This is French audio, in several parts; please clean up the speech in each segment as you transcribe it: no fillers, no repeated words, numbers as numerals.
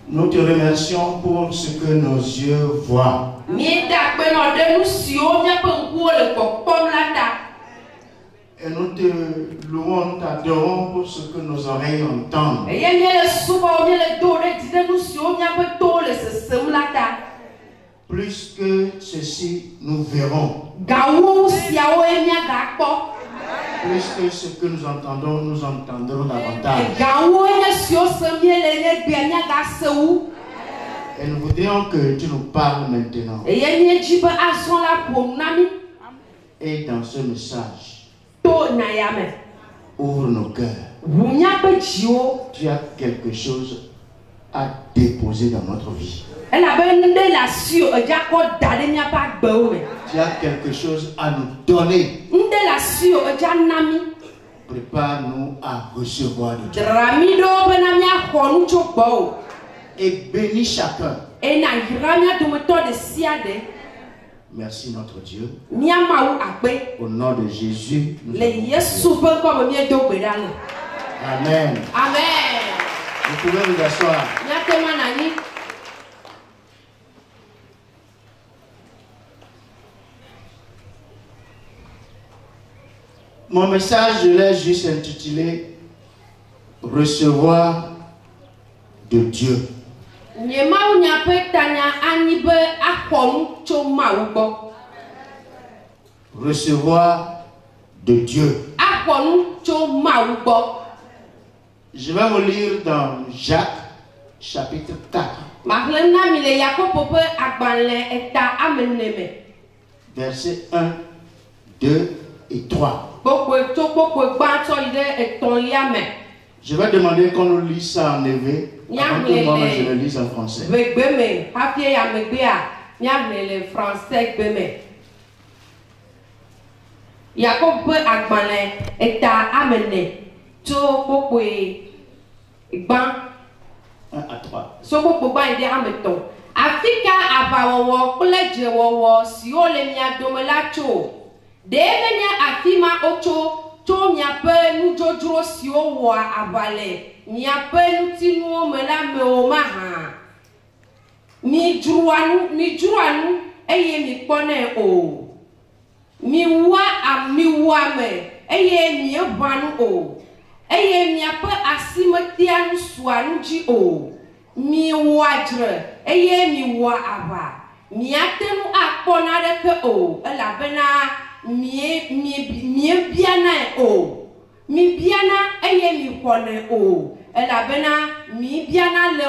Nous te remercions pour ce que nos yeux voient. Et nous te louons, t'adorons pour ce que nos oreilles entendent. Plus que ceci, nous verrons. Plus que ce que nous entendrons davantage. Et nous voudrions que tu nous parles maintenant. Et dans ce message, ouvre nos cœurs. Tu as quelque chose à déposer dans notre vie. Tu as quelque chose à nous donner. Prépare-nous à recevoir de Dieu. Et bénis chacun. Merci notre Dieu. Au nom de Jésus. Amen. Amen. Vous pouvez vous asseoir. Mon message, je l'ai juste intitulé Recevoir de Dieu. Recevoir de Dieu. Je vais vous lire dans Jacques, chapitre 4. Versets 1, 2 et 3. Je vais demander qu'on nous lise ça en éveil. Avant que moi je le lise en français. Un à 3. Afrika abawo kple dzewowo siwo le mia dome la tso ɖe afima otso tso miaƒe nudzodzro siwo wɔa avale miaƒe nutinuwo me la mewo ma hã midzroa nu eye mikpɔnɛ o miwɔa me eye mieʋã nu o eye miaƒe asimetia nu sua nu dzi o. Miwɔa dzre eye miwɔa ava miate nu akpɔ naɖeke o elabena miebianae o mibiana eye mixɔnɛ o elabena mibiana le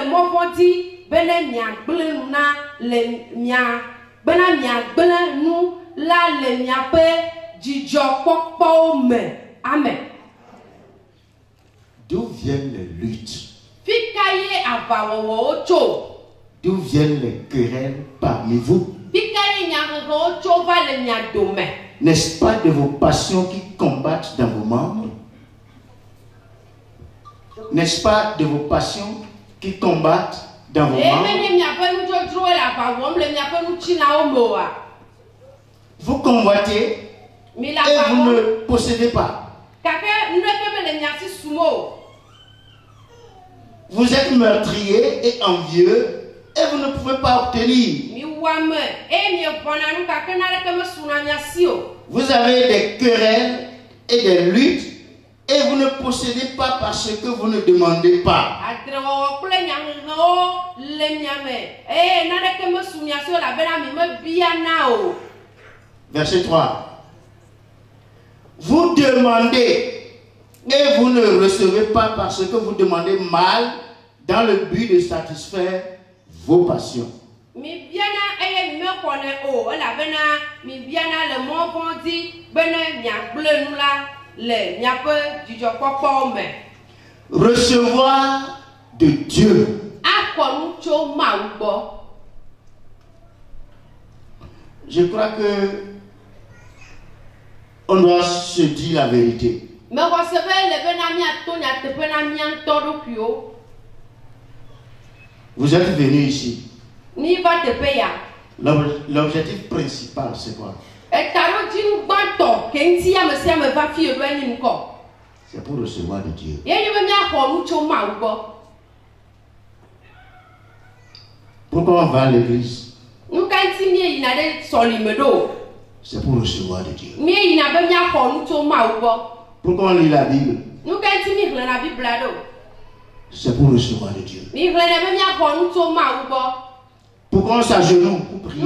mɔvɔ dzi bena miagblẽ nu na bena miagblẽ nu la le miaƒe dzidzɔkpɔkpɔwo me. Amen. D'où viennent les luttes? D'où viennent les querelles parmi vous? N'est-ce pas de vos passions qui combattent dans vos membres? N'est-ce pas de vos passions qui combattent dans vos membres? Vous convoitez et vous ne possédez pas. Vous êtes meurtrier et envieux et vous ne pouvez pas obtenir. Vous avez des querelles et des luttes et vous ne possédez pas parce que vous ne demandez pas. Verset 3. Vous demandez et vous ne recevez pas parce que vous demandez mal dans le but de satisfaire vos passions. Recevoir de Dieu. Je crois que on doit se dire la vérité. Vous êtes venu ici. L'objectif principal, c'est quoi? C'est pour recevoir de Dieu. Pourquoi on va à l'église? C'est pour recevoir de Dieu. Pourquoi on lit la Bible? C'est pour recevoir de Dieu. Pourquoi on s'agenouille pour prier?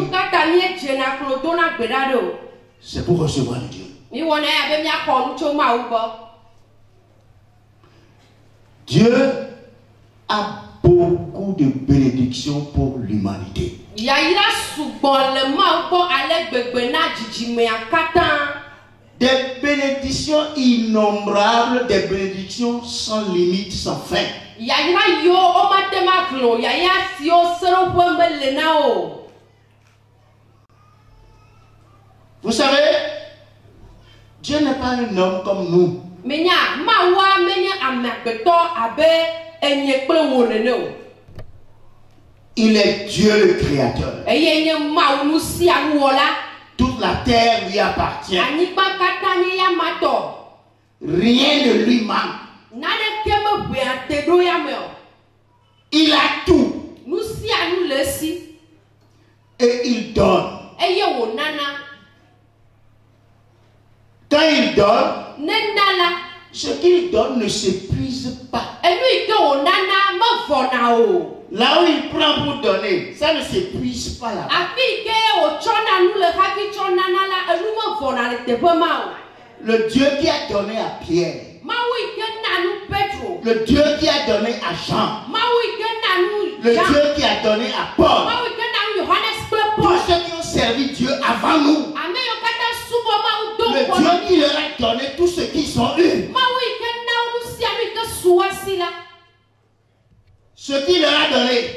C'est pour recevoir de Dieu. Dieu a beaucoup de bénédictions pour l'humanité. Des bénédictions innombrables, des bénédictions sans limite, sans fin. Vous savez, Dieu n'est pas un homme comme nous. Il est Dieu le Créateur. Toute la terre lui appartient. Rien ne lui manque. Il a tout. Et il donne. Quand il donne, ce qu'il donne ne s'épuise pas. Là où il prend pour donner, ça ne s'épuise pas là. Le Dieu qui a donné à Pierre, le Dieu qui a donné à Jean, le Dieu qui a donné à Paul, tous ceux qui ont servi Dieu avant nous, le Dieu qui leur a donné tout ce qu'ils ont eu, ce qui leur a donné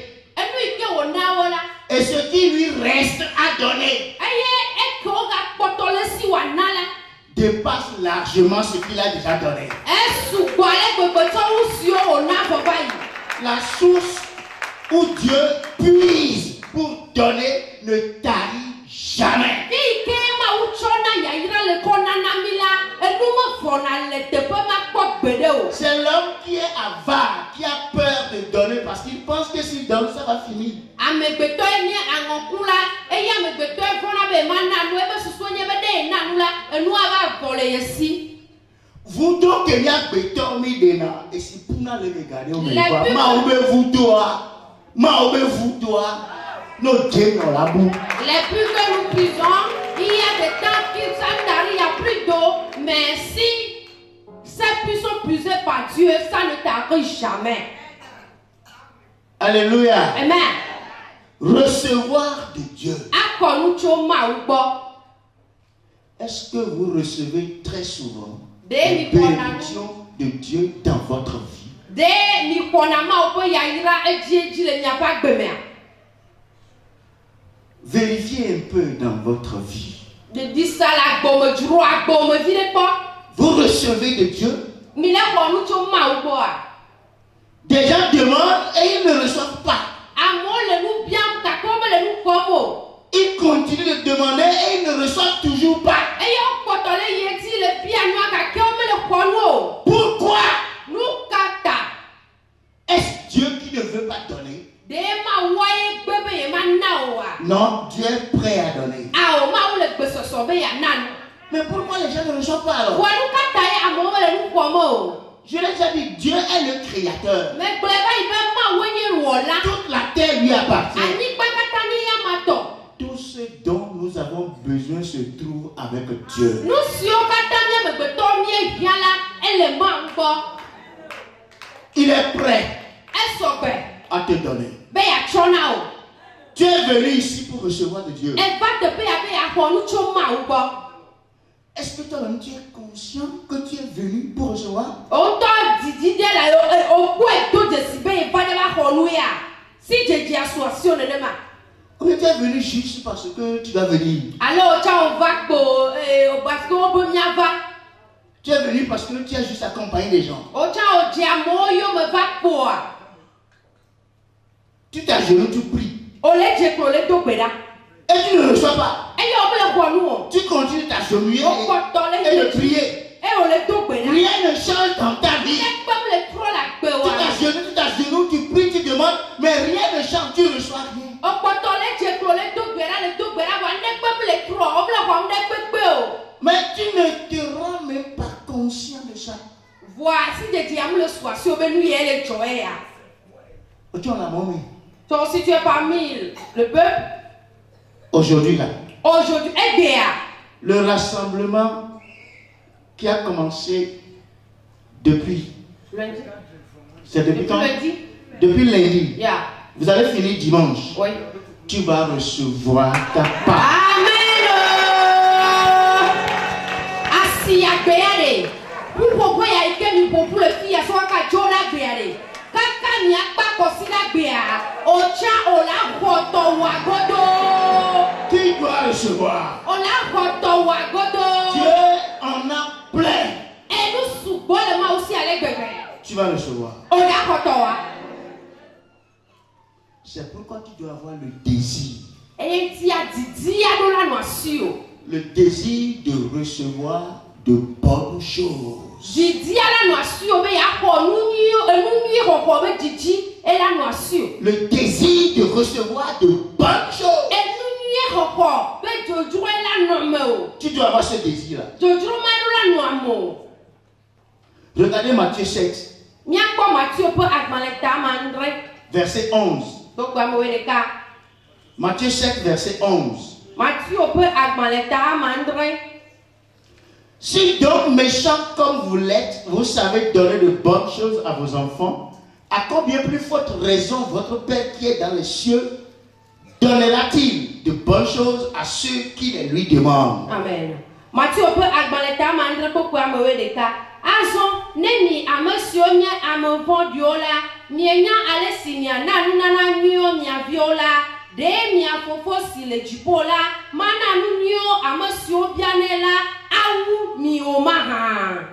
et ce qui lui reste à donner dépasse largement ce qu'il a déjà donné. La source où Dieu puise pour donner ne tarit jamais. C'est l'homme qui est avare, qui a peur de donner parce qu'il pense que s'il donne, ça va finir. Vous donc il y a béton mis dedans et si vous n'allez regarder on me voit vous toi nos dieux dans la boue. Les plus que nous puisons, il y a des temps qui il n'y a plus d'eau, mais si ces puits sont puisés par Dieu, ça ne t'arrive jamais. Alléluia. Amen. Recevoir de Dieu. Est-ce que vous recevez très souvent des bénédictions de Dieu dans votre vie? Vérifiez un peu dans votre vie. Vous recevez de Dieu. Des gens demandent et ils ne reçoivent pas. Ils continuent de demander et ils ne reçoivent toujours pas. Pourquoi? Est-ce Dieu qui ne veut pas donner? Non, Dieu est prêt à donner. Mais pourquoi les gens ne reçoivent pas alors? Je l'ai déjà dit, Dieu est le créateur. Toute la terre lui appartient. Tout ce dont nous avons besoin se trouve avec Dieu. Il est prêt à te donner. Tu es venu ici pour recevoir de Dieu. Est-ce que toi-même tu es conscient que tu es venu pour recevoir? Ou tu es venu juste parce que tu vas venir? Tu es venu parce que tu as juste accompagné des gens. Tu t'agenouilles, tu pries. Et tu ne reçois pas. Tu continues de t'agenouiller et de prier. Rien ne change dans ta vie. Donc si tu es parmi le peuple, aujourd'hui là, aujourd'hui, le rassemblement qui a commencé depuis lundi. C'est depuis quand? Lundi. Depuis lundi. Yeah. Vous allez finir dimanche. Oui. Tu vas recevoir ta part. Amen. Asia beare. Pour pourquoi il y a quelqu'un pour le fille à soi qu'à Jola beare. Kaka n'y a pas considéré beare. Ocha ola koto wagodo. Tu dois recevoir. Ola koto wagodo. Dieu en a plein. Et nous soubons le ma aussi à l'église. Tu vas recevoir. Ola koto wa. C'est pourquoi tu dois avoir le désir. Le désir de recevoir de bonnes choses. Le désir de recevoir de bonnes choses. Tu dois avoir ce désir-là. Regardez Matthieu 7. Verset 11. Matthieu 7, verset 11. Si donc méchants comme vous l'êtes, vous savez donner de bonnes choses à vos enfants, à combien plus forte raison votre Père qui est dans les cieux donnera-t-il de bonnes choses à ceux qui les lui demandent? Amen. Matthieu peut agbaleta mandre pourquoi me wedeka. Azon nemi amesionya amevon diola mienya alesinia nana nyo mia viola de mia fofo si le jipola mana nunyo amesio bianela awu mi omaha.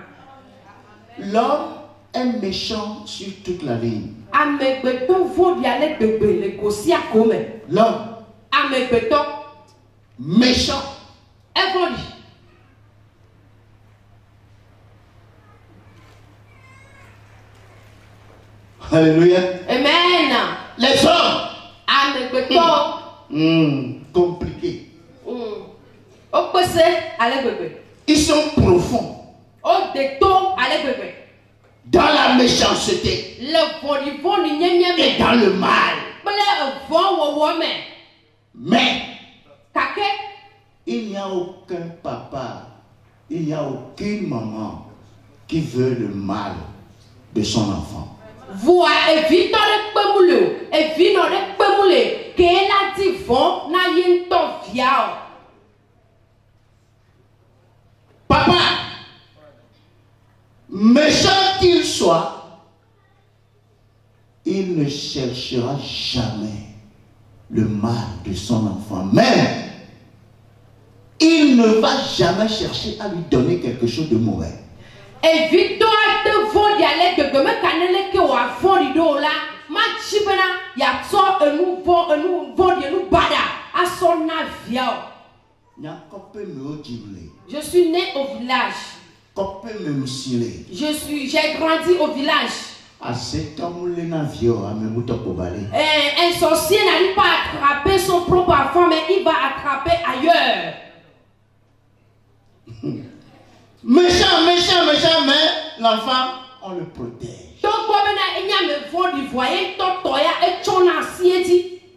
L'homme est méchant sur toute la ligne. Amegbeto vo diale bebe le gosia kome. L'homme amegbeto méchant. Evoli. Alléluia. Amen. Les hommes. Compliqués. Ils sont profonds. Dans la méchanceté. Et dans le mal. Mais il n'y a aucun papa, il n'y a aucune maman qui veut le mal de son enfant. Voix évitons le pemoule, évitons le pemoule, que la divon n'a yen ton fiao. Papa, méchant qu'il soit, il ne cherchera jamais le mal de son enfant. Même, il ne va jamais chercher à lui donner quelque chose de mauvais. Évitons de vendre dialecte de me canele que ou à fond du là, ma chibena, ya so un nouveau nous bada à son avion. Je suis né au village. J'ai grandi au village. Un sorcier n'arrive pas à attraper son propre enfant, mais il va attraper ailleurs. Méchant, mais l'enfant, on le protège.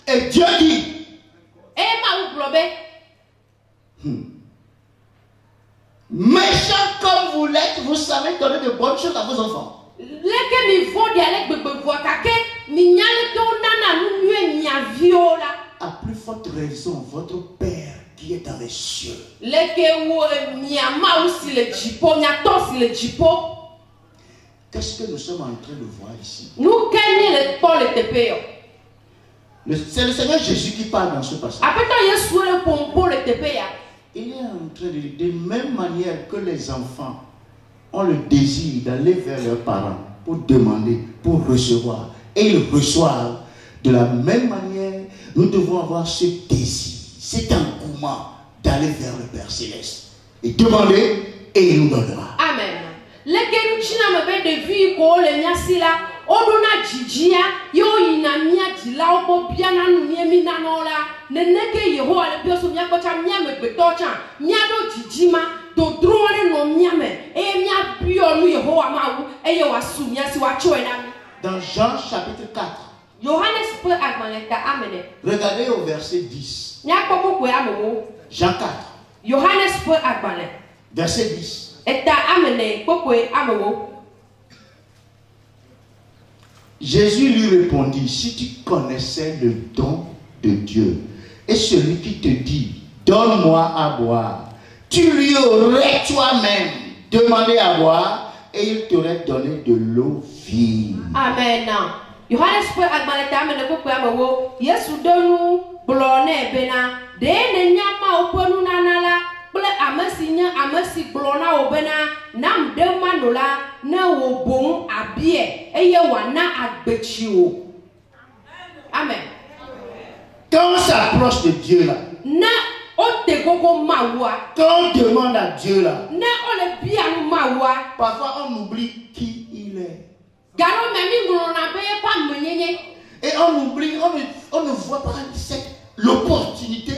Et Dieu dit, méchant comme vous l'êtes, vous savez donner de bonnes choses à vos enfants. À plus forte raison, votre Père qui est dans les cieux. Qu'est-ce que nous sommes en train de voir ici? C'est le Seigneur Jésus qui parle dans ce passage. Il est en train de dire, de même manière que les enfants ont le désir d'aller vers leurs parents pour demander, pour recevoir, et ils reçoivent, de la même manière, nous devons avoir ce désir, cet engouement d'aller vers le Père Céleste et demander, et il nous donnera. Amen. Lekenu china me be de vi ko le miasi la. Odona jijia yo ina mia dila obo biana nu miemi na no la. Neneke Yehowa le bioso mia kocha mia me betocha. Mia do jijima do drone no mia me. E mia bio nu Yehowa ma wu e ye wa su mia si wa choe na mi. Dans Jean chapitre 4. Johannes peut agmaneta amene. Regardez au verset 10. Nya koko ko amowo. Jean 4. Johannes peut agmanet. Verset 10. Eta amene koko amowo. Jésus lui répondit, si tu connaissais le don de Dieu et celui qui te dit, donne-moi à boire, tu lui aurais toi-même demandé à boire et il t'aurait donné de l'eau vive. Amen. Johannes peut agmaleta amene koko amowo. Yesu donu blone bena de ne nyama oponu nanala. Amesi blona obena nam de manola na wo bon abie eye wana agbechio. Amen. Quand on s'approche de Dieu là, na o te gogo mawa. Quand on demande à Dieu là, na o le bia mawa. Parfois on oublie qui il est. Garo memi ngona be pa menyenye. Et on oublie, on ne voit pas l'opportunité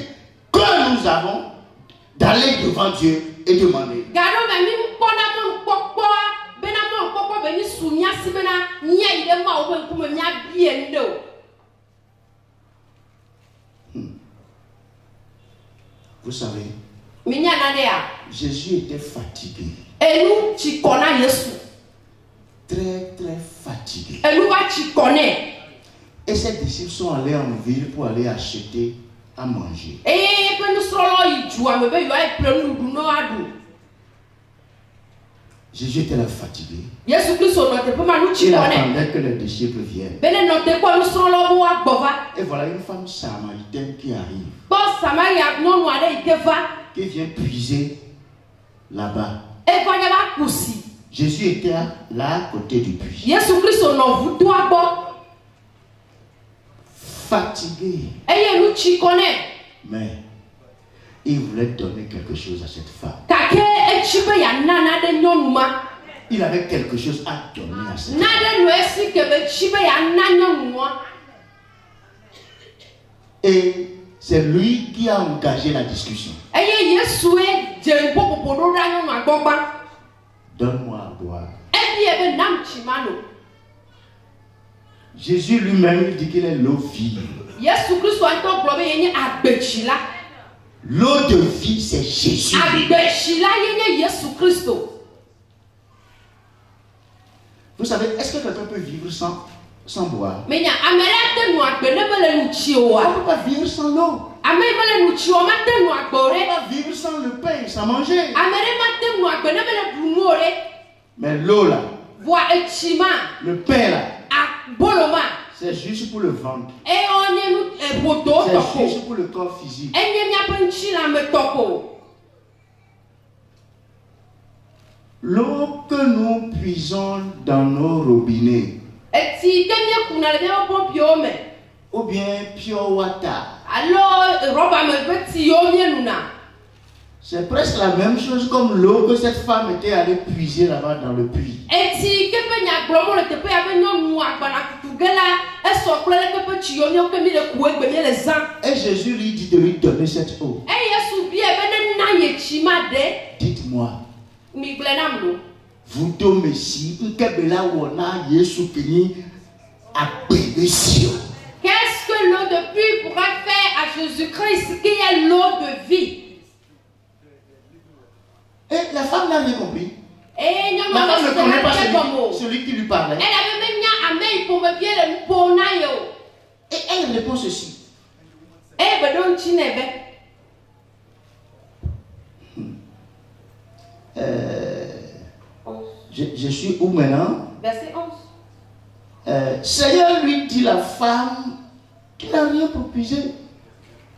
que nous avons d'aller devant Dieu et demander. Vous savez, Jésus était fatigué. Très très fatigué. Et ses disciples sont allés en ville pour aller acheter à manger. Jésus était là fatigué. Il attendait que les disciples viennent. Et voilà une femme samaritaine qui arrive. Qui vient puiser là-bas. Jésus était là à côté du puits. Fatigué. Mais il voulait donner quelque chose à cette femme. Il avait quelque chose à donner à cette femme. Et c'est lui qui a engagé la discussion. Donne-moi à boire. Jésus lui-même dit qu'il est l'eau vive. L'eau de vie, c'est Jésus. Vous savez, est-ce que quelqu'un peut vivre sans boire? On ne peut pas vivre sans l'eau. On ne peut pas vivre sans le pain, sans manger. Mais l'eau là, le pain là, c'est juste pour le ventre. C'est juste pour le corps physique. L'eau que nous puisons dans nos robinets, ou bien pure water, c'est presque la même chose comme l'eau que cette femme était allée puiser là-bas dans le puits. Et Jésus lui dit de lui donner cette eau. Dites-moi, vous domessi, qu'est-ce que l'eau de puits pourrait faire à Jésus-Christ qui est l'eau de vie? Et la femme n'a rien compris. La femme ne connaît pas celui qui lui parlait. Et elle répond ceci. Je suis où maintenant? Verset 11. Seigneur, lui dit la femme, tu n'as rien pour puiser.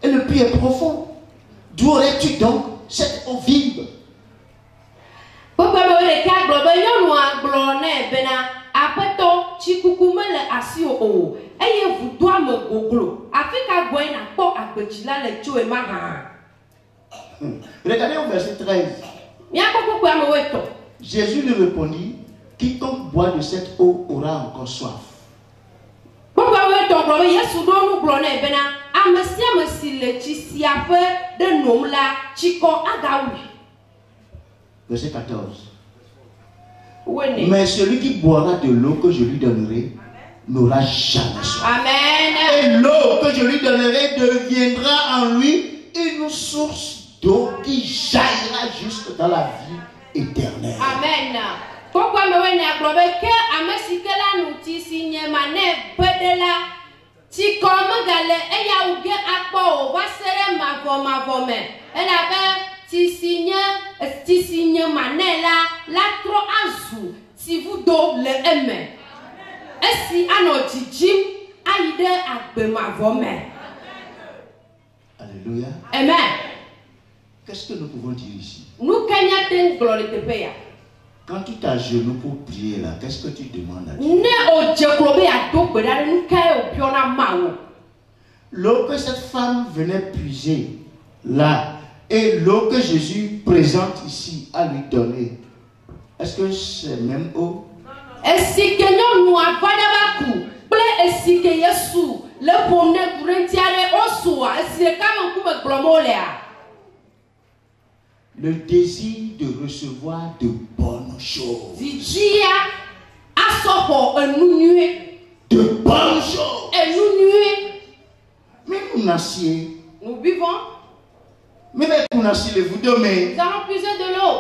Et le puits est profond. D'où aurais-tu donc cette eau vive? Regardez au verset 13. Jésus lui répondit, quiconque boit de cette eau aura encore soif. Verset 14. Mais celui qui boira de l'eau que je lui donnerai n'aura jamais soif. Amen. Et l'eau que je lui donnerai deviendra en lui une source d'eau qui jaillira jusque dans la vie éternelle. Amen. Pourquoi me wene aglobe ke amesikela nuti sinye mane bedela ti comme gale eya uge akpo wa sere mavo me ela be ti sinye manela la tro azu si vous do le eme esi anoti jim aide agbe mavo me. Alléluia. Amen. Qu'est-ce que nous pouvons dire ici? Nous Kenya ten gloire te paye. Quand tu t'agenouilles pour prier là, qu'est-ce que tu demandes à Dieu? L'eau que cette femme venait puiser là et l'eau que Jésus présente ici à lui donner, est-ce que c'est même eau? Le désir de recevoir de bonnes choses. De bonnes choses. Mais nous nassions. Nous vivons. Mais nous nassions le vous demain. Nous allons puiser de l'eau.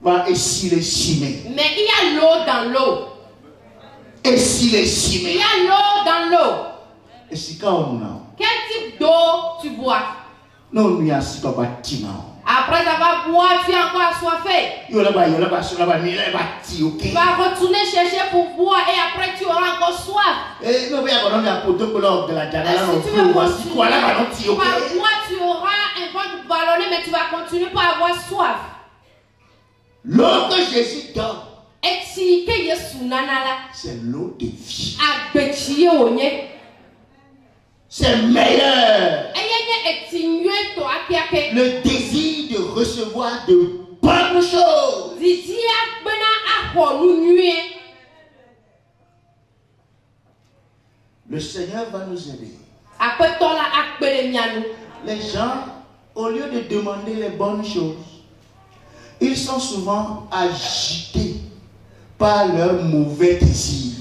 Va essayer les cimer. Mais il y a l'eau dans l'eau. Essayer les cimer. Il y a l'eau dans l'eau. Et si quand on a. Quel type d'eau tu bois? Non, nous y a si comme bâtiment. Après avoir boit, tu es encore assoiffé. Tu vas retourner chercher pour boire et après tu auras encore soif. Et si tu veux boire, tu auras un ventre ballonné, mais tu vas continuer pour avoir soif. L'eau que Jésus donne, c'est l'eau de vie. C'est meilleur. Le désir de recevoir de bonnes choses. Le Seigneur va nous aider. Les gens, au lieu de demander les bonnes choses, ils sont souvent agités par leurs mauvais désirs.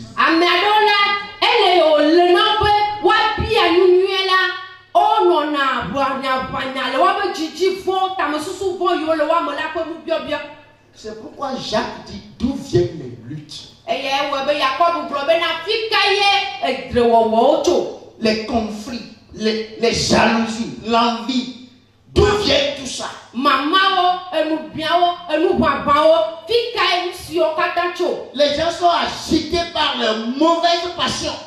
C'est pourquoi Jacques dit d'où viennent les luttes, les conflits, les jalousies, l'envie. D'où vient tout ça? Les gens sont agités par leurs mauvaises passions.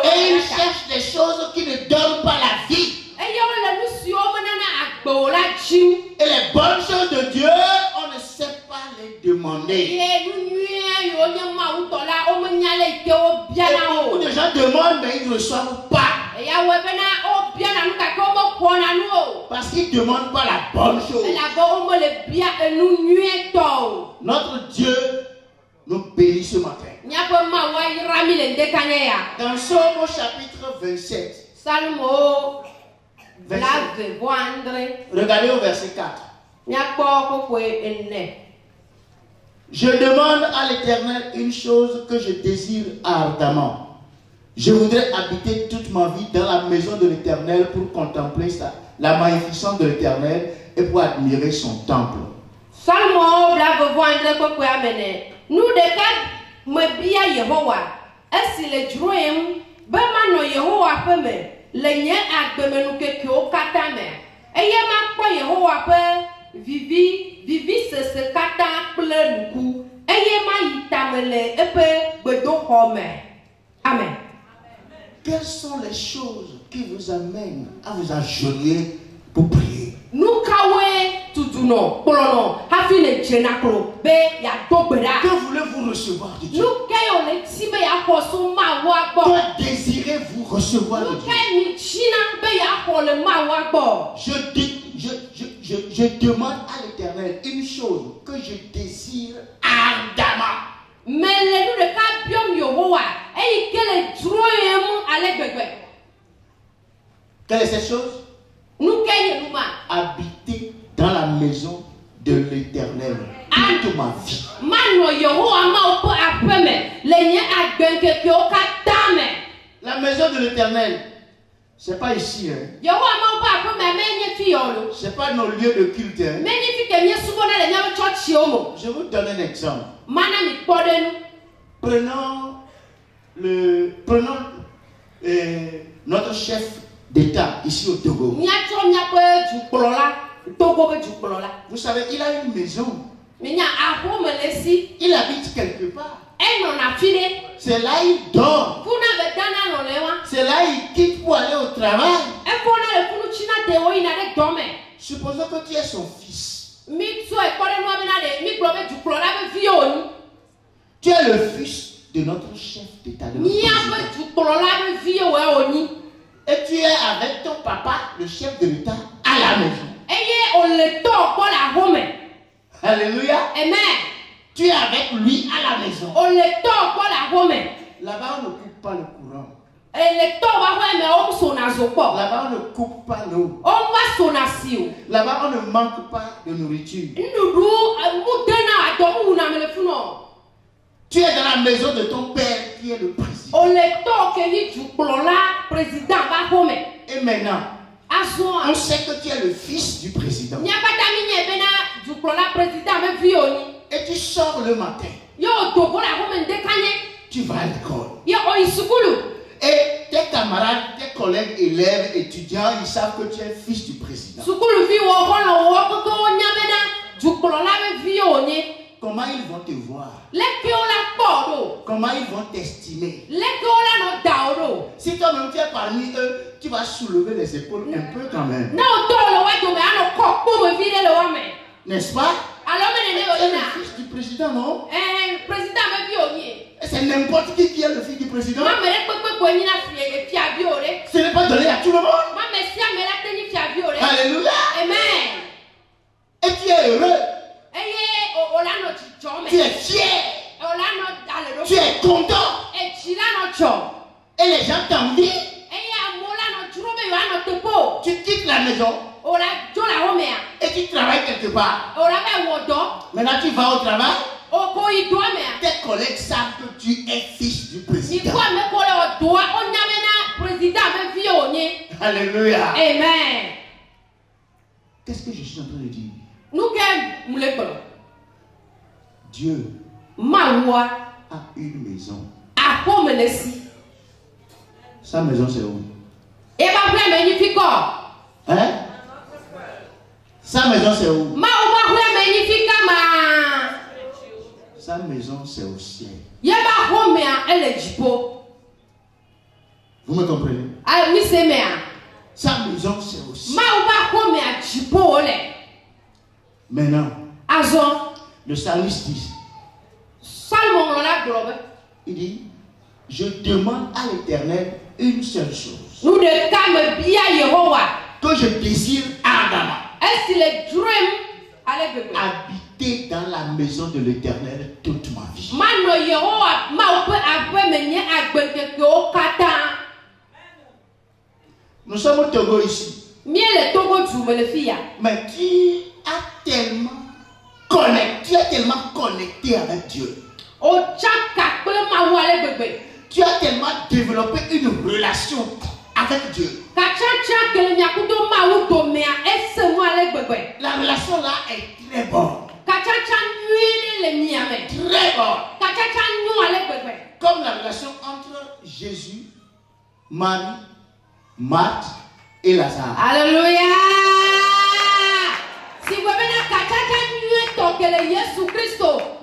Et ils cherchent des choses qui ne donnent pas la vie. Et les bonnes choses de Dieu, on ne sait pas les demander. Et beaucoup de gens demandent, mais ils ne reçoivent pas. Parce qu'ils ne demandent pas la bonne chose. Notre Dieu nous bénit ce matin. Dans Psaume au chapitre 27. Regardez au verset 4. Je demande à l'Éternel une chose que je désire ardemment. Je voudrais habiter toute ma vie dans la maison de l'Éternel pour contempler la magnificence de l'Éternel et pour admirer son temple. Nous de me bia Yehowa, est-ce le droit Bemano Yehowa peme, le nye agbemenou ke o katame. Eye ma kwa Yehowa pe vivi se kata ple nuku. Eye ma yitamele epe bedo home. Amen. Quelles sont les choses qui vous amènent à vous agenouiller pour prier? Nous kawe tutuno, polono, hafine chenakro, be ya dobera. Que voulez-vous recevoir de Dieu? Nous kayo le tibe ya kosu ma wagbo. Que désirez-vous recevoir de Dieu? Nous kayo ni china be ya kole ma wagbo. Je Je demande à l'Éternel une chose que je désire ardemment. Quelle est cette chose? Habiter dans la maison de l'Éternel toute ma vie. La maison de l'Éternel, c'est pas ici. Hein. C'est pas nos lieux de culte. Hein. Je vous donne un exemple. Prenons notre chef d'État ici au Togo. Vous savez, il a une maison. Il habite quelque part. C'est là il dort. C'est là il quitte pour aller au travail. Supposons que tu es son fils. Tu es le fils de notre chef d'État. Et tu es avec ton papa, le chef de l'État, à la maison. Alléluia. Amen. Tu es avec lui à la maison. Là-bas, on ne coupe pas le courant. Là-bas, on ne coupe pas l'eau. Là-bas, on ne manque pas de nourriture. Tu es dans la maison de ton père qui est le président. Et maintenant, on sait que tu es le fils du président. Et tu sors le matin. Tu vas à l'école. Et tes camarades, tes collègues, élèves, étudiants, ils savent que tu es fils du président. Comment ils vont te voir? Comment ils vont t'estimer? Si toi-même tu es parmi eux, tu vas soulever les épaules un peu quand même. N'est-ce pas? C'est le fils du président, non? C'est n'importe qui est le fils du président. Ce n'est pas donné à tout le monde. Alléluia. Amen. Et tu es heureux. Tu es fier. Tu es content. Et les gens t'envient. Tu quittes la maison. Et tu travailles quelque part. Maintenant tu vas au travail. Tes collègues savent que tu es fils du président. Alléluia. Amen. Qu'est-ce que je suis en train de dire? Dieu a une maison. Sa maison c'est où? Hein? Sa maison c'est où? Sa maison c'est au ciel. Vous me comprenez? Sa maison c'est au ciel. Maintenant, le psalmiste dit, il dit, je demande à l'Éternel une seule chose que je désire ardemment. Habiter dans la maison de l'Éternel toute ma vie. Nous sommes au Togo ici. Mais qui a tellement connecté avec Dieu. Tu as tellement développé une relation avec Dieu. La relation là est très bonne. Très bonne. Comme la relation entre Jésus, Marie, Marthe et Lazare. Alléluia. Si vous venez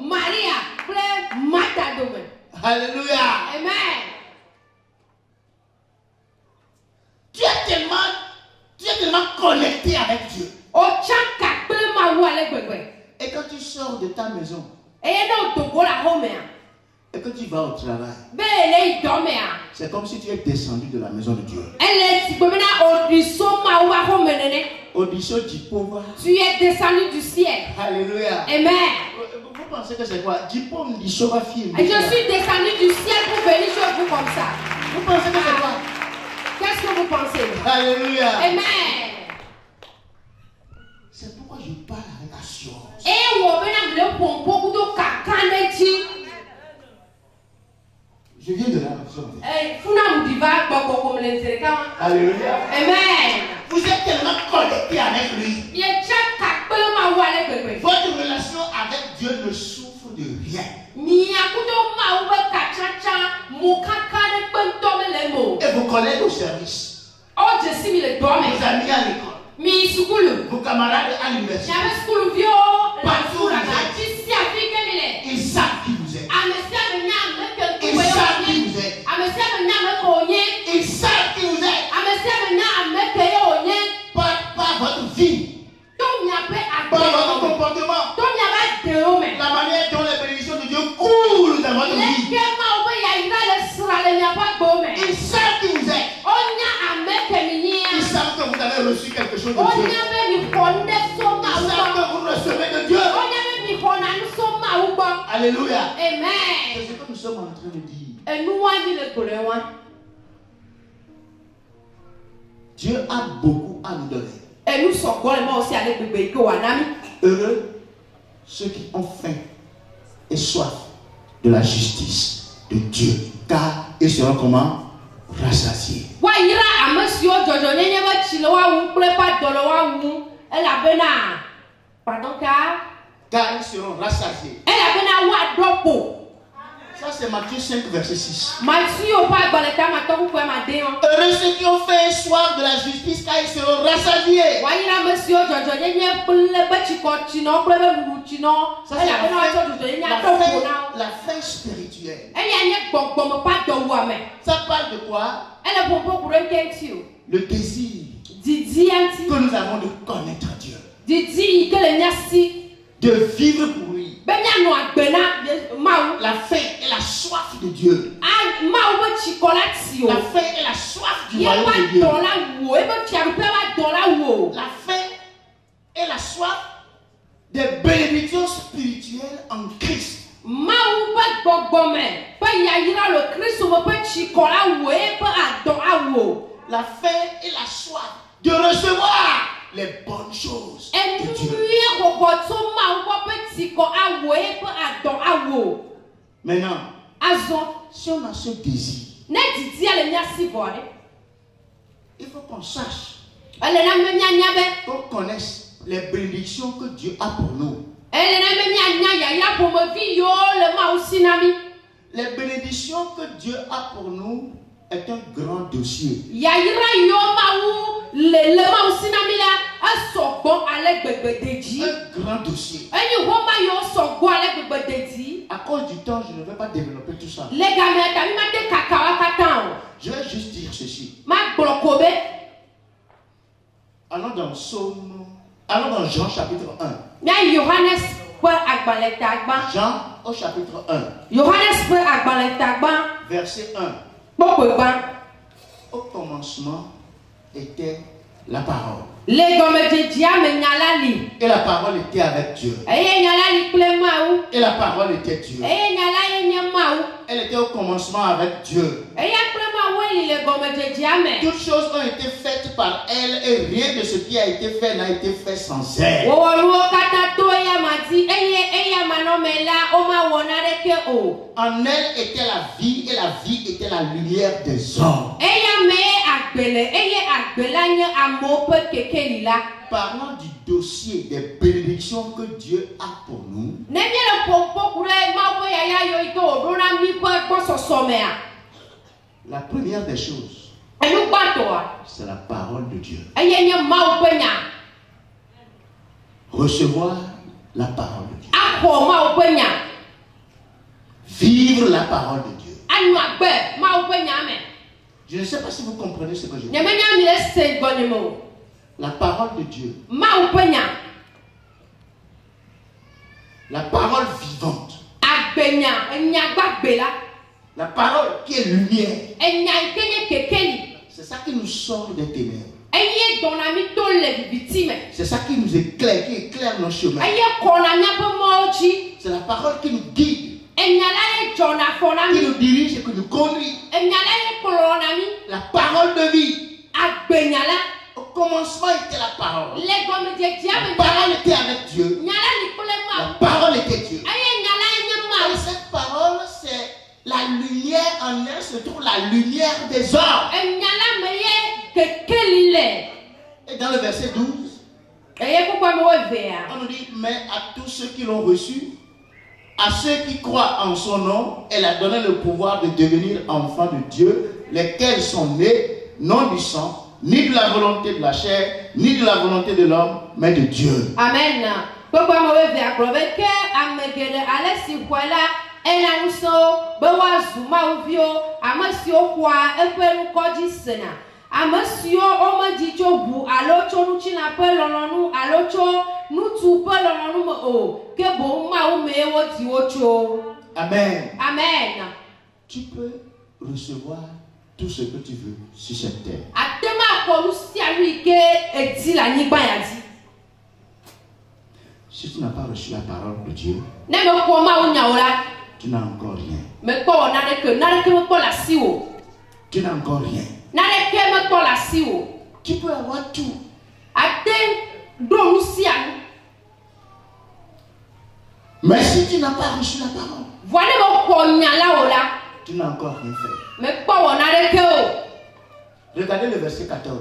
Maria, Alléluia. Amen. Tu es tellement connecté avec Dieu. Et quand tu sors de ta maison, et que tu vas au travail, c'est comme si tu es descendu de la maison de Dieu. Audition du pauvre. Tu es descendu du ciel. Alléluia. Amen. Vous pensez que c'est quoi? Du pauvre, du chauffeur. Je suis descendu du ciel pour venir chez vous comme ça. Vous pensez que c'est quoi? Qu'est-ce que vous pensez? Alléluia. Amen. C'est pourquoi je parle avec assurance. Je viens de la nation. Alléluia. Amen. Vous êtes tellement connectés avec lui. Votre relation avec Dieu ne souffre de rien. Et vos collègues au service, vos amis à l'école, vos camarades à l'université, partout où vous êtes, ils savent qui vous êtes. Ils savent qui vous êtes. Ils savent qui vous êtes. Par votre vie, par votre comportement, la manière dont les bénédictions de Dieu coulent dans votre vie. Ils savent qui vous êtes. Ils savent que vous avez reçu quelque chose de Dieu. Ils savent que vous recevez de Dieu. Alléluia. Amen. C'est ce que nous sommes en train de dire. Dieu a beaucoup à nous donner. Heureux ceux qui ont faim et soif de la justice de Dieu, car ils seront comment? Rassasiés. Car ils seront rassasiés. Ça c'est Matthieu 5 verset 6. Heureux ceux qui ont faim et soif de la justice, car ils seront rassasiés. Ça c'est la faim spirituelle. Ça parle de quoi? Le désir que nous avons de connaître Dieu, de vivre pour lui. La faim et la soif de Dieu. La faim et la soif du royaume de Dieu. La faim et la soif des bénédictions spirituelles en Christ. La faim et la soif de recevoir les bonnes choses de Dieu. Maintenant, si on a ce désir, il faut qu'on sache, qu'on connaisse les bénédictions que Dieu a pour nous. Les bénédictions que Dieu a pour nous est un grand dossier. Un grand dossier. À cause du temps, je ne vais pas développer tout ça. Je vais juste dire ceci. Allons dans Jean chapitre 1. Jean au chapitre 1. Verset 1. Au commencement était la parole. Et la parole était avec Dieu. Et la parole était Dieu. Elle était au commencement avec Dieu. Toutes choses ont été faites par elle et rien de ce qui a été fait n'a été fait sans elle. En elle était la vie et la vie était la lumière des hommes. Parlant du dossier des bénédictions que Dieu a pour nous, la première des choses, c'est la parole de Dieu. Recevoir la parole de Dieu. Vivre la parole de Dieu. Je ne sais pas si vous comprenez ce que je dis. La parole de Dieu. La parole vivante. La parole qui est lumière. C'est ça qui nous sort des ténèbres. C'est ça qui nous éclaire, qui éclaire nos chemins. C'est la parole qui nous guide, qui nous dirige et qui nous conduit. La parole de vie. Au commencement était la parole. La parole était avec Dieu. La parole était Dieu. Et cette parole, c'est la lumière en elle, se trouve la lumière des hommes. Et dans le verset 12, on nous dit, mais à tous ceux qui l'ont reçu, à ceux qui croient en son nom, elle a donné le pouvoir de devenir enfants de Dieu, lesquels sont nés, non du sang, ni de la volonté de la chair, ni de la volonté de l'homme, mais de Dieu. Amen. Amen. Amen. Tu peux recevoir tout ce que tu veux sur cette terre. Si tu n'as pas reçu la parole de Dieu, tu n'as encore rien. Tu n'as encore rien. Tu peux avoir tout. Mais si tu n'as pas reçu la parole, tu n'as encore rien fait. Regardez le verset 14.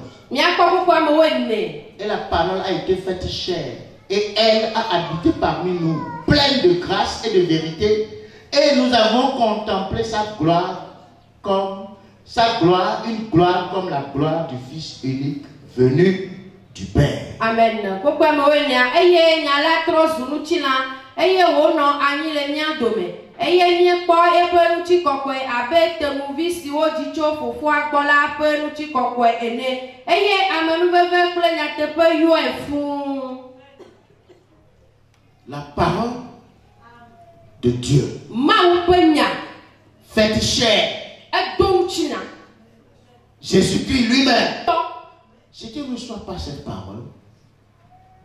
Et la parole a été faite chair, et elle a habité parmi nous, pleine de grâce et de vérité. Et nous avons contemplé sa gloire, une gloire comme la gloire du Fils unique venu du Père. Amen. La parole de Dieu faite chair, Jésus-Christ lui-même. Si tu ne reçois pas cette parole,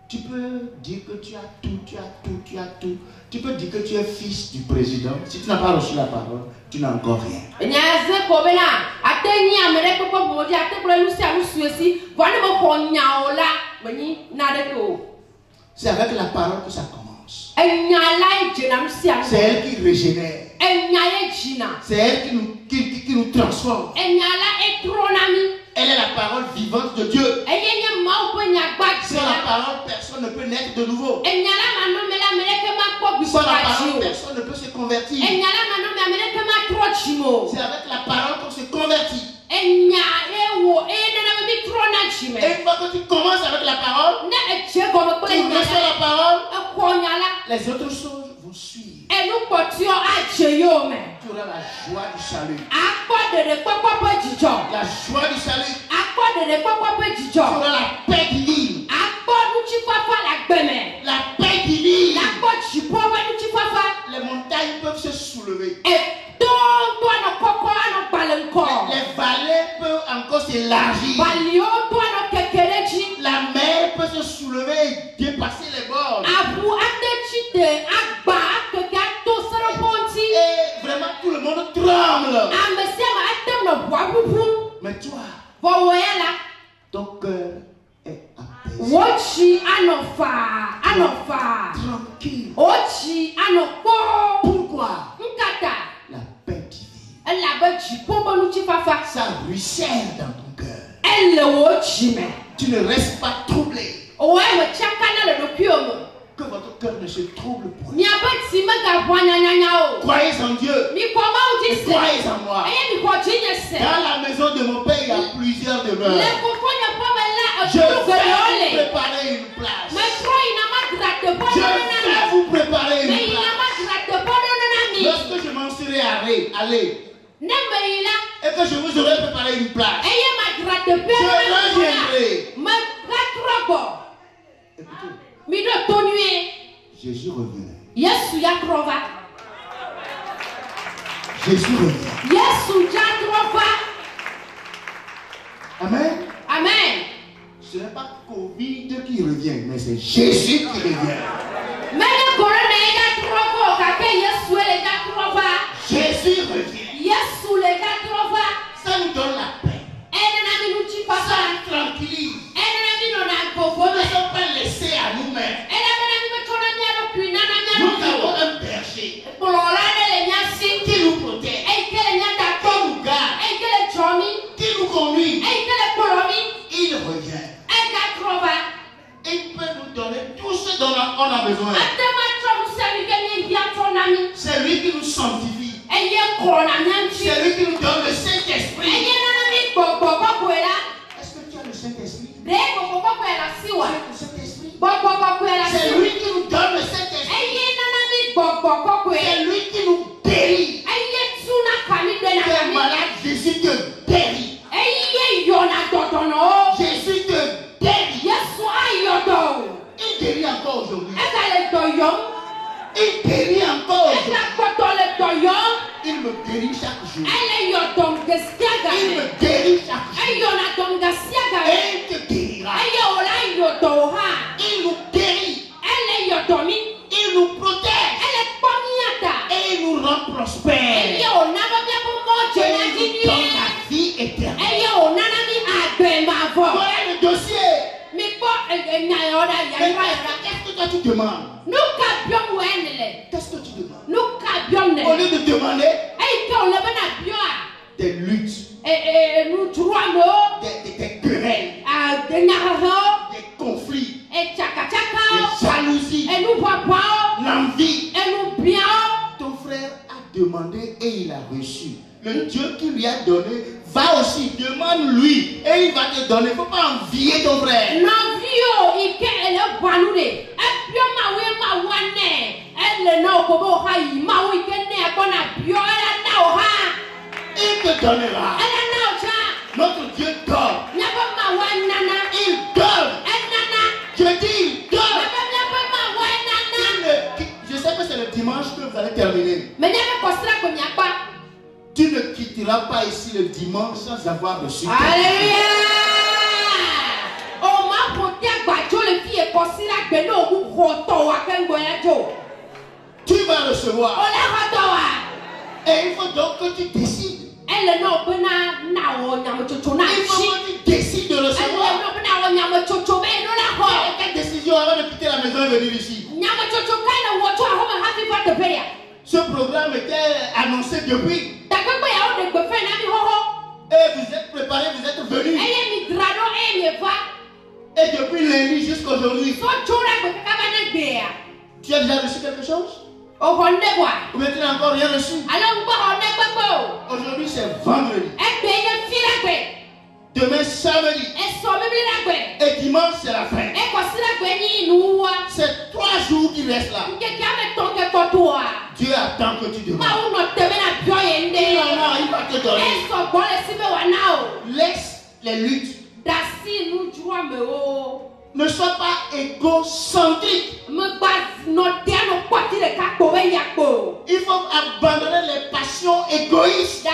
tu peux dire que tu as tout, tu as tout, tu as tout. Tu peux dire que tu es fils du président. Si tu n'as pas reçu la parole, tu n'as encore rien. C'est avec la parole que ça commence. C'est elle qui régénère. C'est elle qui nous transforme. Elle est la parole vivante de Dieu. Sans la parole, personne ne peut naître de nouveau. Sans la parole, personne ne peut se convertir. C'est avec la parole qu'on se convertit. Et une fois que tu commences avec la parole, tu reçois la parole, les autres choses vont suivre. Tu auras la joie du salut. La joie du salut. Tu auras la paix divine. La paix divine. Les montagnes peuvent se soulever. Les vallées peuvent encore s'élargir. La mer peut se soulever et dépasser les bords. Et vraiment tout le monde tremble. Mais toi, ton cœur est apaisé. Tranquille. Pourquoi? La paix divine. Ça ruisselle dans ton cœur. Tu ne restes pas troublé. Que votre cœur ne se trouble point. Croyez en Dieu. Croyez en moi. Dans la maison de mon Père, il y a plusieurs demeures. Je vais vous préparer une place. Je vais vous préparer une place. Lorsque je m'en serai allé, et que je vous aurai préparé une place, je reviendrai. Écoutez, Jésus revient. Jésus revient. Amen. Amen. Ce n'est pas Covid qui revient, mais c'est Jésus qui revient. Jésus revient. Ça nous donne la paix. Ça nous tranquillise. Nous ne sommes pas laissés à nous-mêmes. Nous avons un berger qui nous protège, qui nous garde, qui nous conduit. Il revient. Il peut nous donner tout ce dont on a besoin. C'est lui qui nous sanctifie. C'est lui qui nous donne le Saint-Esprit. Est-ce que tu as le Saint-Esprit? C'est lui qui nous donne le Saint-Esprit. C'est lui qui nous guérit. Tu es malade, Jésus te guérit. Jésus te guérit. Il guérit encore aujourd'hui. Il guérit encore aujourd'hui. Il me guérit chaque jour. Il me guérit chaque jour. Et il te guérira. Il nous guérit. Il nous protège. Et il nous rend prospères. Et il nous donne la vie éternelle. Voilà le dossier. Qu'est-ce que toi tu demandes? Qu'est-ce que tu demandes? Au lieu de demander des luttes, des querelles, des conflits, des jalousies, l'envie. Ton frère a demandé et il a reçu. Le Dieu qui lui a donné va aussi, demande-lui et il va te donner. Il ne faut pas envier ton frère. Il te donnera. Notre Dieu donne. Il donne. Je dis, il donne. Je sais que c'est le dimanche que vous allez terminer. Tu ne quitteras pas ici le dimanche sans avoir reçu. Alléluia. Tu vas recevoir. Et il faut donc que tu décides. Il faut que tu décides de recevoir. Quelle décision avant de quitter la maison et venir ici? Ce programme était annoncé depuis. Et vous êtes préparés, vous êtes venus. Et depuis lundi jusqu'à aujourd'hui, tu as déjà reçu quelque chose? Ou bien tu n'as encore rien reçu? Aujourd'hui c'est vendredi. Demain samedi. Et dimanche c'est la fin. C'est 3 jours qui restent là. Dieu attend que tu demandes. Il va te donner. Laisse les luttes. Ne sois pas égocentrique. Il faut abandonner les passions égoïstes.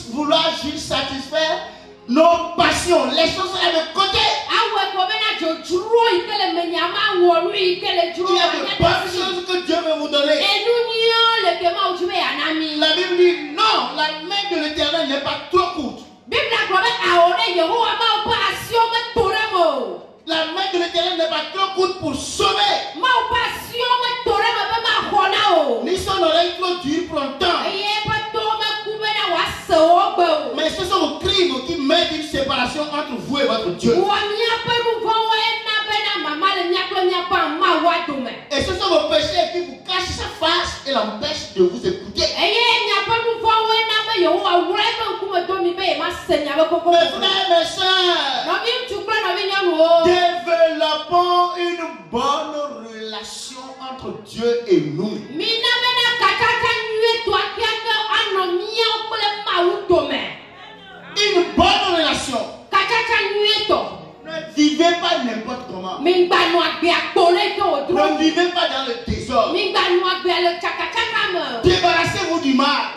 Vouloir juste satisfaire nos passions. Laissons ça de côté. Il y a de bonnes choses que Dieu veut vous donner. La Bible dit non, la main de l'Éternel n'est pas trop courte. La main de l'Éternel n'est pas trop courte pour sauver. Ni son oreille trop dure pour entendre. Mais ce sont vos crimes qui mettent une séparation entre vous et votre Dieu. Et ce sont vos péchés qui vous cachent sa face et l'empêchent de vous écouter. Mes frères, mes soeurs, développons une bonne relation entre Dieu et nous. Une bonne relation. Ne vivez pas n'importe comment. Ne vivez pas dans le désordre. Débarrassez-vous du mal.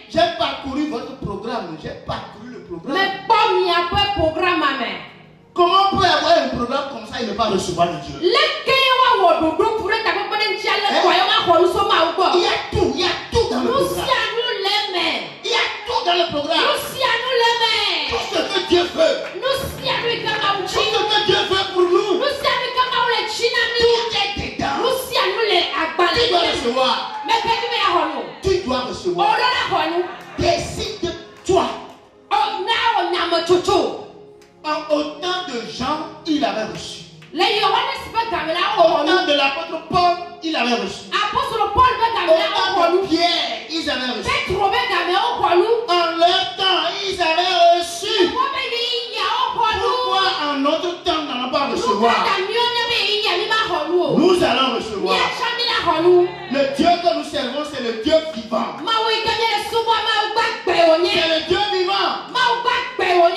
J'ai parcouru votre programme. J'ai parcouru le programme. Comment on peut avoir un programme comme ça et ne pas recevoir de Dieu? Il y a tout dans le programme. Il y a tout dans le programme. Tout ce que Dieu veut. Tout ce que Dieu veut pour nous. Tout est dedans. Tu dois recevoir. Tu dois recevoir. Décide-toi. En autant de gens, il avait reçu. Autant de l'apôtre Paul, il avait reçu. Autant de Pierre, ils avaient reçu. En leur temps, ils avaient reçu. Pourquoi en notre temps, nous n'allons pas recevoir? Nous allons recevoir. Le Dieu que nous servons, c'est le Dieu vivant. C'est le Dieu vivant.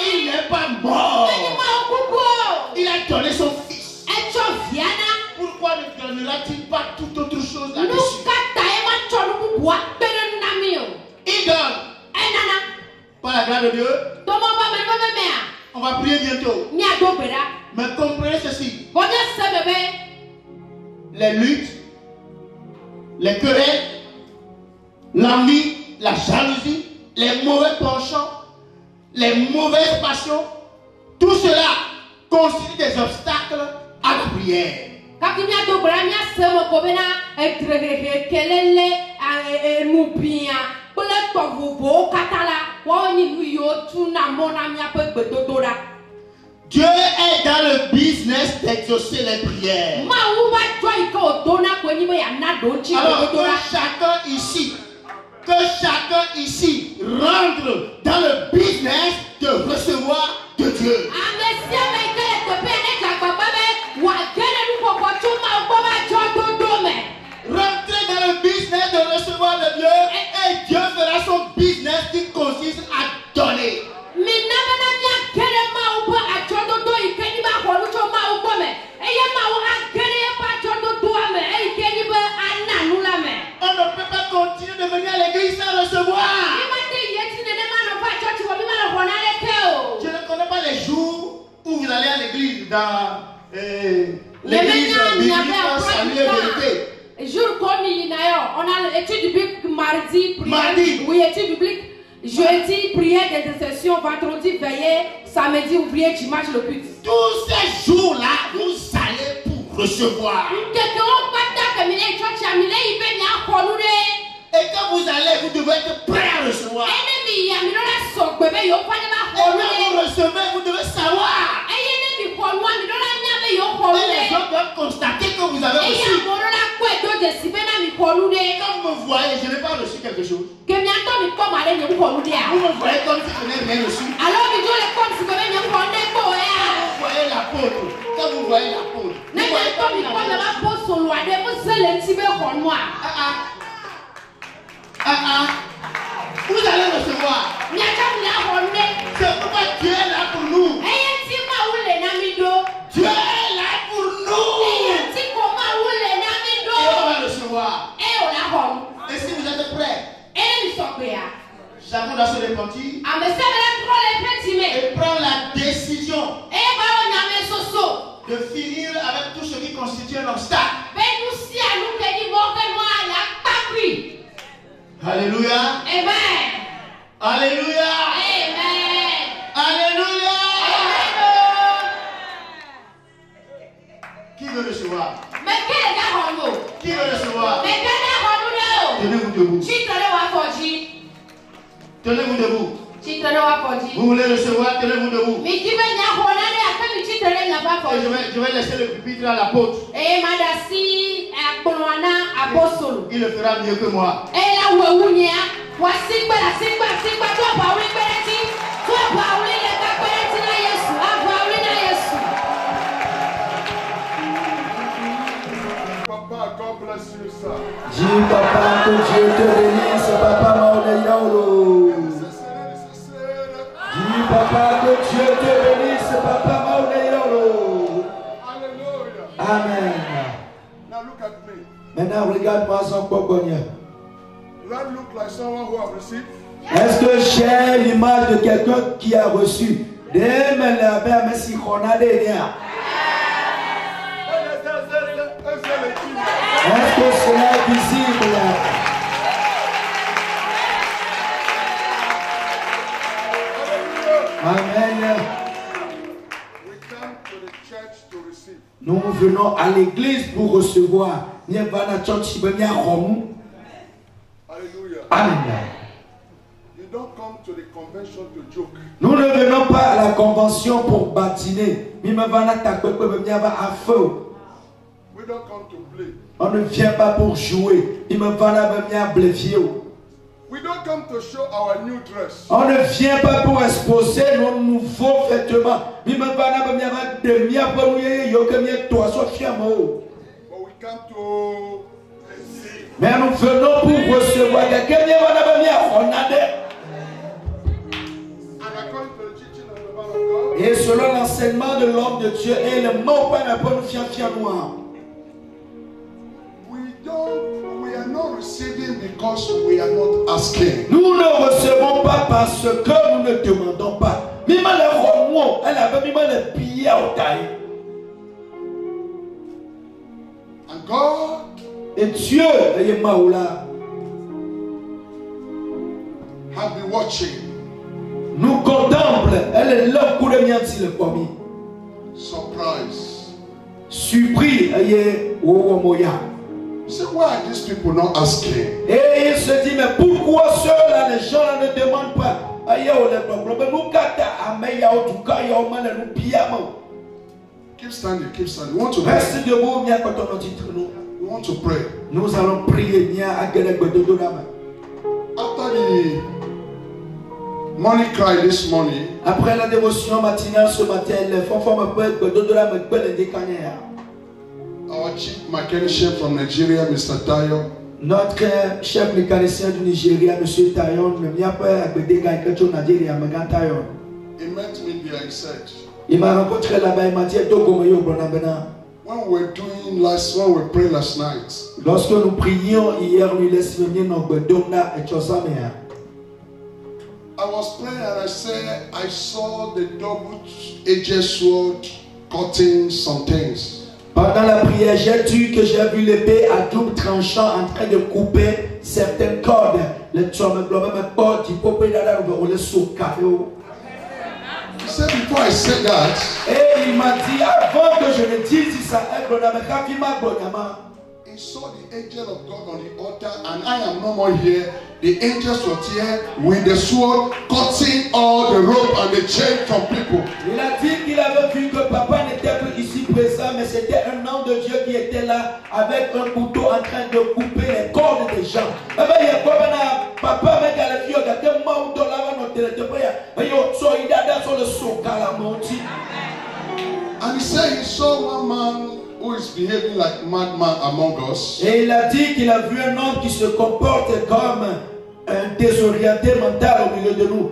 Il n'est pas mort. Il a donné son fils. Pourquoi ne donnera-t-il pas toute autre chose là-dessus? Il donne. Par la grâce de Dieu, on va prier bientôt. Mais comprenez ceci. Les luttes, les querelles, l'envie, la jalousie, les mauvais penchants, les mauvaises passions, tout cela constitue des obstacles à la prière. Dieu est dans le business d'exaucer les prières. Alors que chacun ici rentre dans le business de recevoir de Dieu. Rentrez dans le business de recevoir de Dieu et Dieu fera son business qui consiste à donner. On ne peut pas continuer de venir à l'église sans recevoir. Je ne connais pas les jours où vous allez à l'église dans l'église biblique Salut et Vérité. Jour comme il y a, on a l'étude biblique mardi. Oui, étude biblique. Jeudi, prière d'intercession. Vendredi, veillée. Samedi, ouvrier. Dimanche, le culte. Tous ces jours-là, vous allez pour recevoir. Et quand vous allez, vous devez être prêt à recevoir. Et quand vous recevez, vous devez savoir. Et les gens doivent constater que vous avez reçu. Quand vous me voyez, je n'ai pas reçu quelque chose. Vous me voyez comme si je n'ai rien reçu. Vous voyez l'apôtre. Quand vous voyez l'apôtre, vous allez recevoir. C'est pourquoi Dieu est là pour nous. Dieu est là pour nous. Et on va recevoir. Et si vous êtes prêts, chacun doit se repentir et prendre la décision de finir avec tout ce qui constitue un obstacle. Alléluia. Amen. Alléluia. Amen. Alléluia. Qui veut recevoir? Qui veut recevoir? Tenez-vous debout. Tenez-vous debout. Vous voulez recevoir? Tenez-vous debout. Et je vais laisser le pupitre à l'apôtre. Il le fera mieux que moi. Papa, God bless you, sir. Dis papa que Dieu te bénisse, papa Maoneyaolo. Dis papa que Dieu te bénisse, papa Maoneyaolo. Hallelujah. Amen. Now look at me. Maintenant, regarde-moi sans cocogne. Do I look like someone who have received? Est-ce que j'ai l'image de quelqu'un qui a reçu? Est-ce que cela est visible? Amen. Nous venons à l'église pour recevoir. Hallelujah. Amen. You don't come to the convention to joke. Nous ne venons pas à la convention pour bâtiner. We don't come to play. On ne vient pas pour jouer. We don't come to show our new dress. On ne vient pas pour exposer nos nouveaux vêtements. But we come to receive. Mais nous venons pour recevoir. And according to the teaching of the man of God, Et selon l'enseignement de l'homme de Dieu, et le mot pas nous fier noir. we are not receiving because we are not asking. Nous ne recevons pas parce que nous ne demandons pas. Même les romans, elle avait mis les billets au taille. And God Et Dieu, est Maoula, have been watching. nous contemple. Elle est là pour le mien si le premier. Surprise. Surpris, elle est au moya. So why are these people not asking? Et il se dit, mais pourquoi ceux-là, les gens ne demandent pas? Keep standing, keep standing. We want to Reste pray. debout, bien quand on dit nous. We want to pray. Nous allons prier bien à Gelegbedodolam. After the morning cry this morning, Après la dévotion matinale ce matin, les enfants me prêtent Bedodolam et Bele Dekanya. our chief mechanician from Nigeria, Mr. Tayo, Notre chef mécanicien du Nigeria, M. Tayon, me vient pas à Bedega et Kacho Nigeria, Megan Tayon. he met me there. He said, Il m'a rencontré là-bas, il m'a dit, Togomoyo Bonabena. when we prayed last night, Lorsque nous prions hier, nous laissons venir notre Bedona et Chosamea. I was praying and I said, I saw the double-edged sword cutting some things. Pendant la prière, j'ai dit que j'ai vu l'épée à double tranchant en train de couper certaines cordes. Le tchom global me porte, il faut payer la roue, le soukao. He said, before I said that, Et il m'a dit, avant que je ne dise ça, he saw the angel of God on the altar, and I am no more here. The angels were here with the sword, cutting all the rope and the chain from people. Il a dit qu'il avait vu que papa n'était plus ici présent, mais c'était un homme de Dieu qui était là avec un couteau en train de couper les cordes des gens. Papa m'a dit que moi dans la And he said he saw one man who is behaving like madman among us. Et il a dit qu'il a vu un homme qui se comporte comme un désorienté mental au milieu de nous.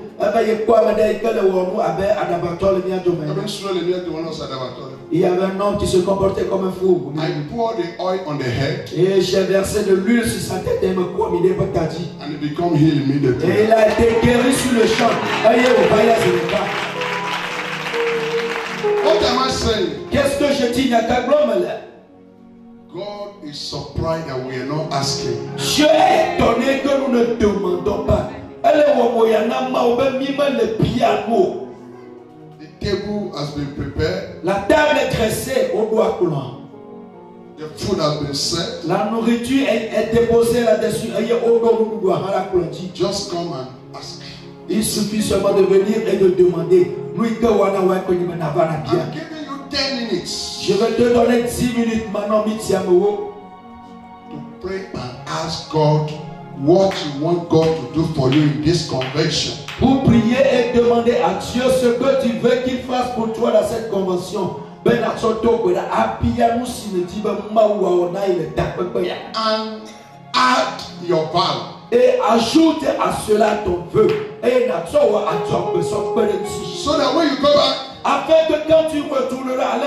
Il y avait un homme qui se comportait comme un fou. I poured the oil on the head Et j'ai versé de l'huile sur sa tête et me combiné pour ta dit. and he became healed Et immediately. il a été guéri sur le champ. What am I saying? Qu'est-ce que je dis? God is surprised that we are not asking. Dieu est étonné que nous ne demandons pas. The table has been prepared. La table est dressée au doigt coulant. The food has been set. La nourriture est déposée là-dessus. Just come and ask. Il suffit seulement de venir et de demander. I'm giving you 10 minutes Je vais te donner 10 minutes maintenant, to pray and ask God what you want God to do for you in this convention. pour prier et demander à Dieu ce que tu veux qu'il fasse pour toi dans cette convention. And add your vow. Et ajoute à cela ton vœu. So that when you go back, Afin que quand tu retourneras,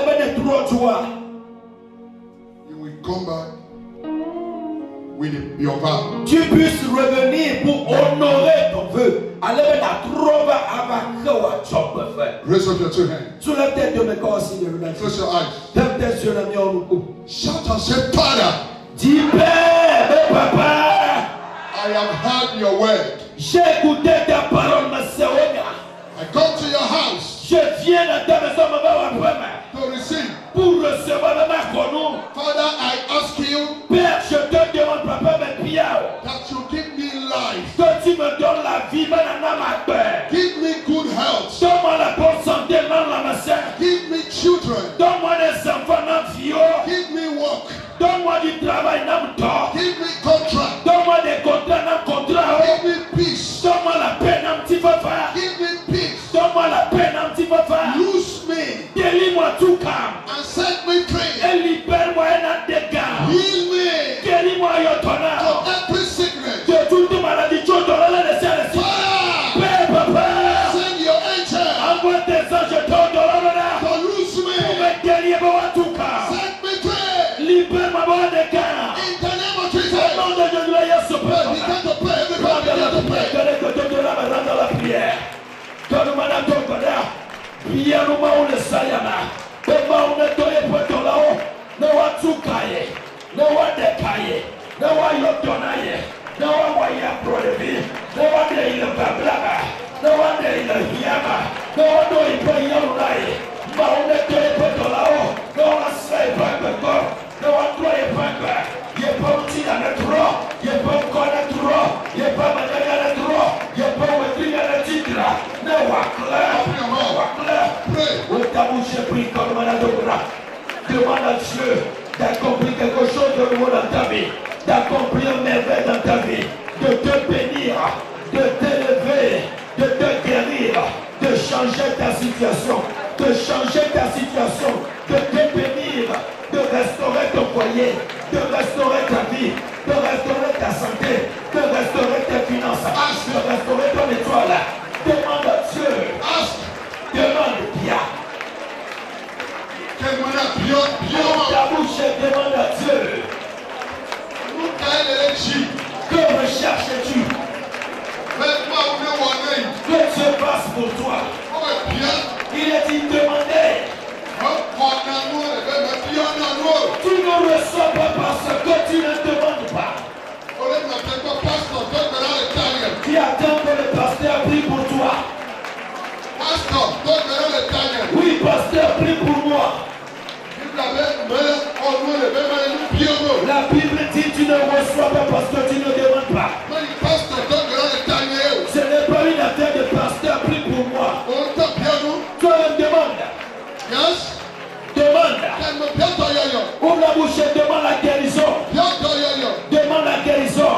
you will come back with your vow. Tu puisses revenir pour honorer ton vœu. Raise up your two hands. Soulève tes deux mains comme signe de relâche. Close your eyes. Ferme tes yeux, l'ami en nous. Shout and say, Father, Dis Père, Papa, I have heard your word. j'ai écouté ta parole, ma sœur. I come to your house Je viens dans ta maison, ma mère, to receive. pour recevoir ma chrono. Father, I ask you Père, je te demande, papa, mes prières, that you give me life. que tu me donnes la vie, ma père. Give me good health. Donne-moi la bonne santé, ma sœur. Give me children. Donne-moi des enfants, non vieux. Give me work. Donne-moi du travail, non tort. Give me contract. Donne-moi des contrats, non contrats. Give me peace. Donne-moi la paix, non petit papa. Give me peace. Donne-moi la paix, non petit papa. Loose me Délivre-moi tout calme. and set me free. Et libère-moi un dégât. Heal me Guéris-moi, Yotona. from every sickness. De toute maladie, tu donnes la ciel. Father, Père, papa. send your angel Envoie tes anges, ton dollar. to loose Pour me. me guérir, tout calme. Set me free. Libère-moi, bon dégât. In the name of Au Jesus. nom de Jésus, Yesu, Pray, Papa. begin to pray. Everybody begin to pray. Dans la prière. Donne-moi la tombada. Prière nous m'a on le sayana. Demain on est donné pour ton là-haut. Ne wa tukaye. Ne wa dekaye. Ne wa yotonaye. Ne wa waya prodevi. Ne wa de il bablaga. Ne wa de il hiama. Ne wa do il pa yarunaye. Ma on est donné pour ton là-haut. Ne wa say pas encore. Ne wa toi et pas. Il est pas petit dans le trop. Il est pas encore dans le trop. Il est pas mal dans le trop. Il est pas oublié dans le titre. Ne wa clair. Ne wa clair. Pray. Ta bouche prie comme un adora. Demande à Dieu d'accomplir quelque chose de nouveau dans ta vie, d'accomplir un merveille dans ta vie, de te bénir, de t'élever, de te guérir, de changer ta situation, de changer ta situation, de te bénir, de restaurer ton foyer, de restaurer ta vie, de restaurer ta santé, de restaurer tes finances, de restaurer ton étoile. Demande à Dieu. Demande bien. Ta bouche demande à Dieu. Que recherches-tu? Que Dieu passe pour toi. Il est dit demander. Tu ne reçois pas parce que tu ne demandes pas. Tu attends que le pasteur prie pour toi. Oui, pasteur, prie pour moi. La Bible dit tu ne reçois pas parce que tu ne demandes pas. Ce n'est pas une affaire de pasteur, prie pour moi. Toi, demande. Demande. Ouvre la bouche et demande la guérison. Demande la guérison.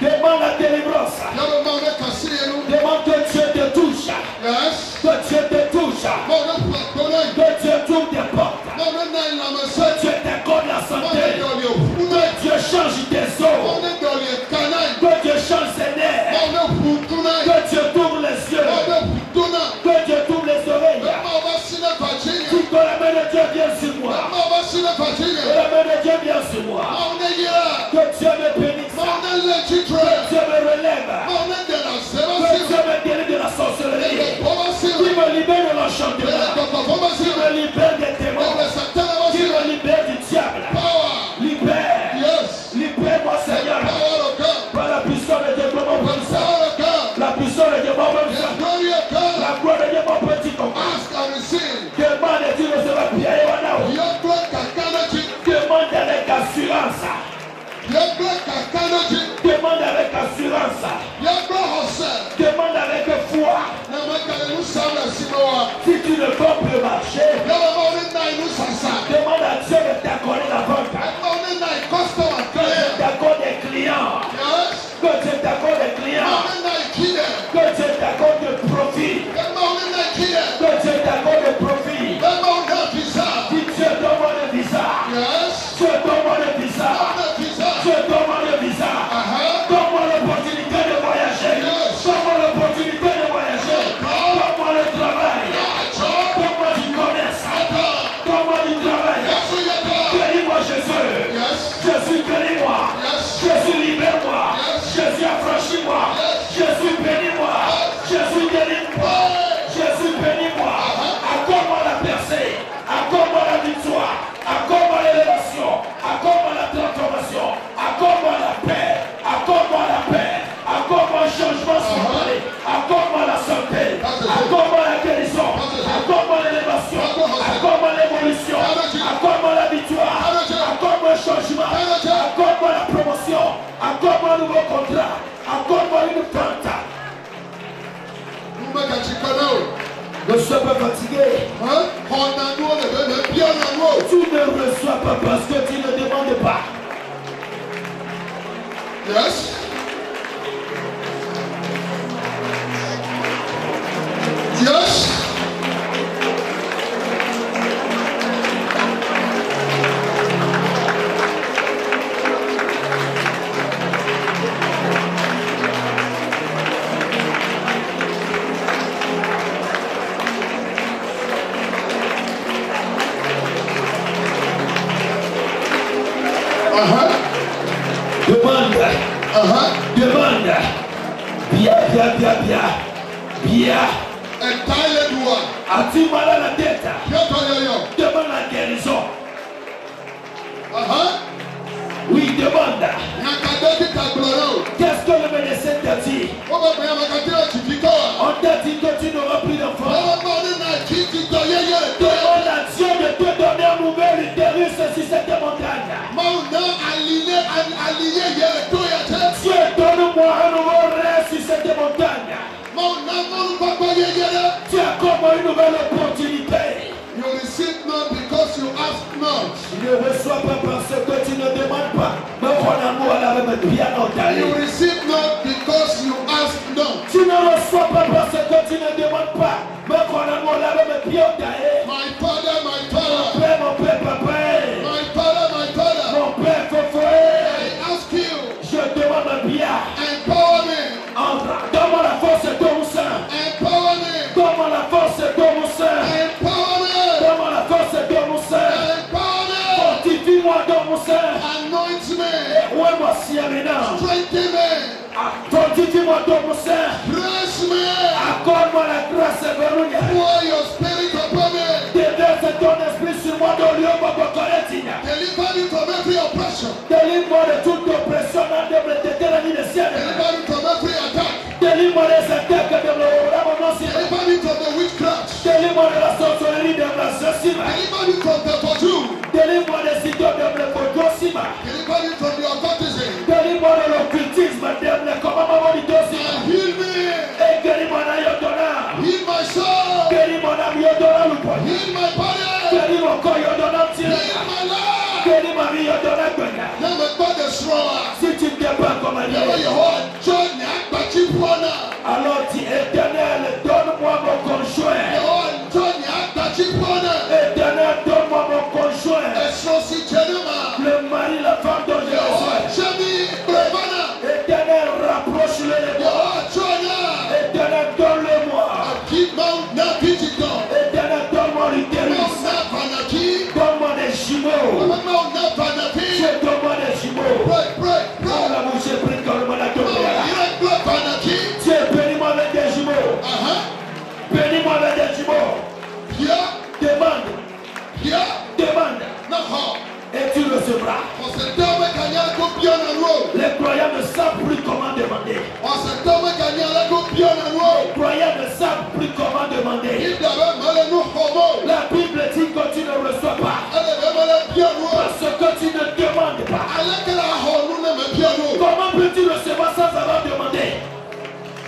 Demande la délivrance. Demande que Dieu te touche. Que Dieu te touche. Que Dieu t'ouvre des portes. Que Dieu t'accorde la santé. Que Dieu change tes os. Que Dieu change ses nerfs. Que Dieu t'ouvre les yeux. Que Dieu t'ouvre les oreilles. Si que la main de Dieu vient sur moi. Que la main de Dieu vient sur moi. Que Dieu me bénisse. Que Dieu me relève. Que Dieu me guérit de la sorcellerie. Qui me libère de l'enchantement. Qui me libère des démons. Qui me libère du diable. Libère. Libère-moi, Seigneur. Par la puissance de Dieu, mon petit. La puissance de Dieu, mon petit. La gloire de Dieu, mon petit. Demande et tu recevras Pierre et Wanao. Demande avec assurance. Demande avec assurance. Demande avec foi. Si tu ne peux plus marcher, demande à Dieu de t'accorder la vente. Que Dieu t'accorde des clients. Que Dieu t'accorde des clients. Que Dieu t'accorde de profit. Que Dieu t'accorde de profit. Si Dieu donne-moi le visa. Dieu donne-moi le visa. Dieu donne-moi le visa. Donne-moi l'opportunité de voyager. Donne-moi l'opportunité de voyager. Donne-moi le travail. Donne-moi du commerce. un nouveau contrat. Accorde-moi une vente. Ne sois pas fatigué. Tu ne reçois pas parce que tu ne demandes pas. Yes. Yes. Demande. Demande. Bien. As-tu mal à la tête? Demande la guérison. Oui, demande. Qu'est-ce que le médecin t'a dit? On t'a dit que tu n'auras plus d'enfant. Demande à Dieu de te donner un nouvel utérus sur cette montagne. Dieu, donne-moi un nouveau rêve sur cette montagne. Tu as comme une nouvelle opportunité. You receive not because you ask not. Tu ne reçois pas parce que tu ne demandes pas. You receive not because you ask not. Tu ne reçois pas parce que tu ne demandes pas. My father, Mon père, papa. my father, Mon père, fofo. I ask you, Je demande bien. empower me, Donne-moi la force de mon sein. empower me, Donne-moi la force de mon sein. empower me, Donne-moi la force de mon sein. empower me, Fortifie-moi dans mon sein. anoint me, Ouais, moi, si maintenant. strengthen me, Fortifie-moi dans mon sein. bless me, Accorde-moi la grâce et verrouille. pour your spirit upon me, Déverse ton esprit sur moi dans le lieu de deliver me from every oppression, Délivre-moi de toute oppression dans le déterminé de ciel. deliver me from every attack, Délivre-moi des attaques de deliver me from the witchcraft, Délivre-moi de la sorcellerie de la sorcière. deliver me from the voodoo, Délivre-moi des idoles de l'Ekodosima. deliver me from the occultism, Délivre-moi de l'occultisme de l'Ekomamamolidosima. and heal me, Et guéris-moi dans Yodona. heal my soul, Guéris-moi dans Yodona Lupo. heal my body, Guéris mon corps Yodona Tia. heal my life. Guéris-moi Yodona Gwena. Let me go destroy. Si tu ne t'es pas comme un Never your heart, John, Yakbachi Pona. alors dis Éternel, donne-moi mon conjoint. Your heart, John, Yakbachi Pona. Éternel, donne-moi mon conjoint. Esrosi Jenema. Le mari, la femme dont j'ai Your besoin. heart, Jemmy Brevana. Éternel, rapproche-le de Your moi. heart, John, Éternel, donne-le-moi. keep Mount Napichiton. Éternel, donne-moi l'utérus. Mount Napanaki. Donne-moi des jumeaux. Mount Napanapi. Dieu, donne-moi des jumeaux. Pray, pray, Dans pray. la bouche, j'ai pris comme le Mount Napanaki. Dieu, bénis-moi avec des jumeaux. Bénis-moi avec des jumeaux. Here, Demande, here, demande. Naha. Et tu recevras. On se donne Kanya go bien en road. Les croyants ne savent plus comment demander. On se donne Kanya go bien en Les road. croyants ne savent plus comment demander. Il devait mal nous homo. La Bible dit que tu ne reçois pas. Elle devait mal bien road. Parce que tu ne demandes pas. Alors que la honu ne me bien road. Comment peux-tu recevoir sans avoir demandé?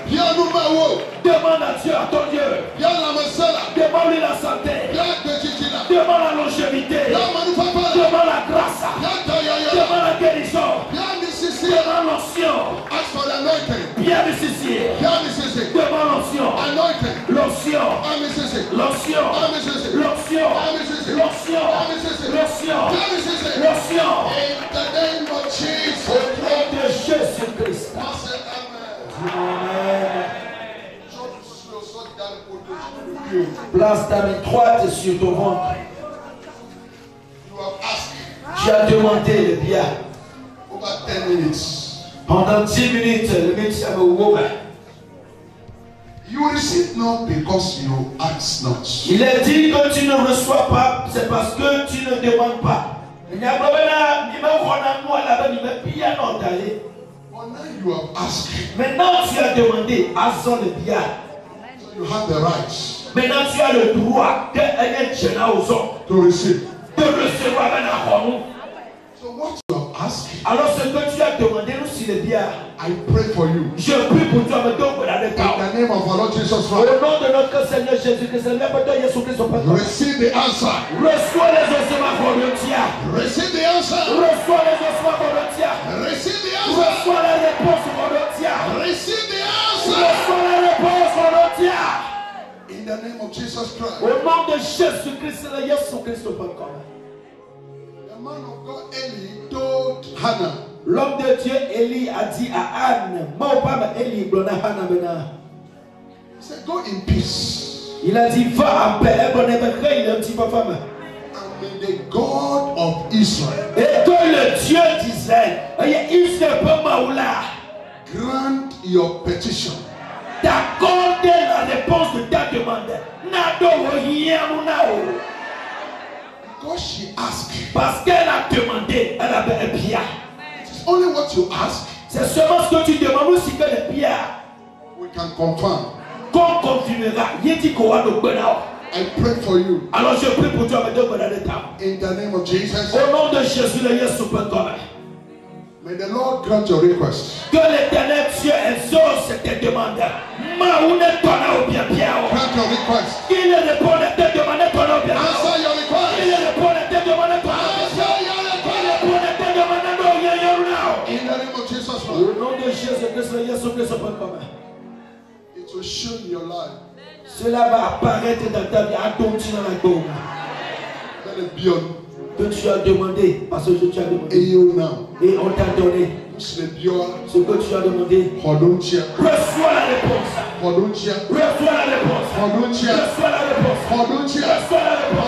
Bien nous ma wo. Demande à Dieu, à ton Dieu. Bien la masala. Demande-lui la santé. Bien de chichila. Demande la longévité. Bien manu papa. Demande la grâce. Bien tayaya. Demande la guérison. Bien misisi. Demande l'onction. Ask for the anointing. Bien misisi. Bien misisi. Demande l'onction. Anointing. L'onction. Ah misisi. L'onction. Ah misisi. L'onction. Ah misisi. L'onction. Ah misisi. L'onction. Ah misisi. L'onction. In the name of Jesus. Au nom de Jésus-Christ. I said amen. Amen. You Place ta main droite sur ton ventre. have asked Tu as demandé le bien. over 10 minutes. Pendant 10 minutes, le médecin me ouvert. You receive not because you ask not. Il est dit que tu ne reçois pas, c'est parce que tu ne demandes pas. But now you have asked. Maintenant tu as demandé, Azon le bien. So you have the right Maintenant tu as le droit de to receive. recevoir un accord. So what you have ask. Alors ce que tu as demandé, nous s'il est bien. I pray for you. Je prie pour toi, mais donc dans le temps. In the name of our Lord Jesus Au Christ. nom de notre Seigneur Jésus-Christ, le Père de Jésus-Christ, au Père. Receive the answer. Reçois les ossements volontiers. Receive the answer. Reçois les ossements volontiers. Receive the answer. Reçois les réponses volontiers. Receive the answer. Reçois les réponses volontiers. In the name of Jesus Christ. Au nom de Jésus-Christ, le Jésus-Christ, au Père. The man of God Eli told Hannah. L'homme de Dieu Élie a dit à Anne, Élie, He said, go in peace. il a dit, va en paix, And may the God of Israel et que le Dieu d'Israël, grant your petition. t'accorder la réponse de ta demande. Because she asked. Parce qu'elle a demandé, elle avait un bien. It's only what you ask. C'est seulement ce que tu demandes aussi que le bien. We can confirm. Qu'on confirmera. I pray for you. Alors je prie pour toi, mais in the name of Jesus. Au nom de Jésus, le Jésus peut comme. May the Lord grant your request. Que l'Éternel Dieu exauce tes demandes. Grant your request. Il répond à tes demandes. Answer your request. Il répond à tes demandes. Answer your request. Il répond à tes demandes. In the name of Jesus. Au nom de Jésus-Christ, le Jésus peut comme. It will show in your life. Cela va apparaître dans ta vie. Attends-tu dans la tombe. Let it be on. Que tu as demandé, parce que tu as demandé. Et on t'a donné ce que tu as demandé. Reçois la réponse. Reçois la réponse. Reçois la réponse. Reçois la réponse. Reçois la réponse.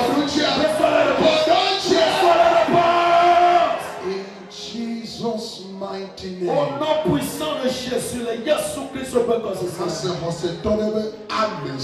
Reçois la réponse. In Jesus' mighty name. Au nom puissant de Jésus, le Jésus-Christ peut comme ça. Amen.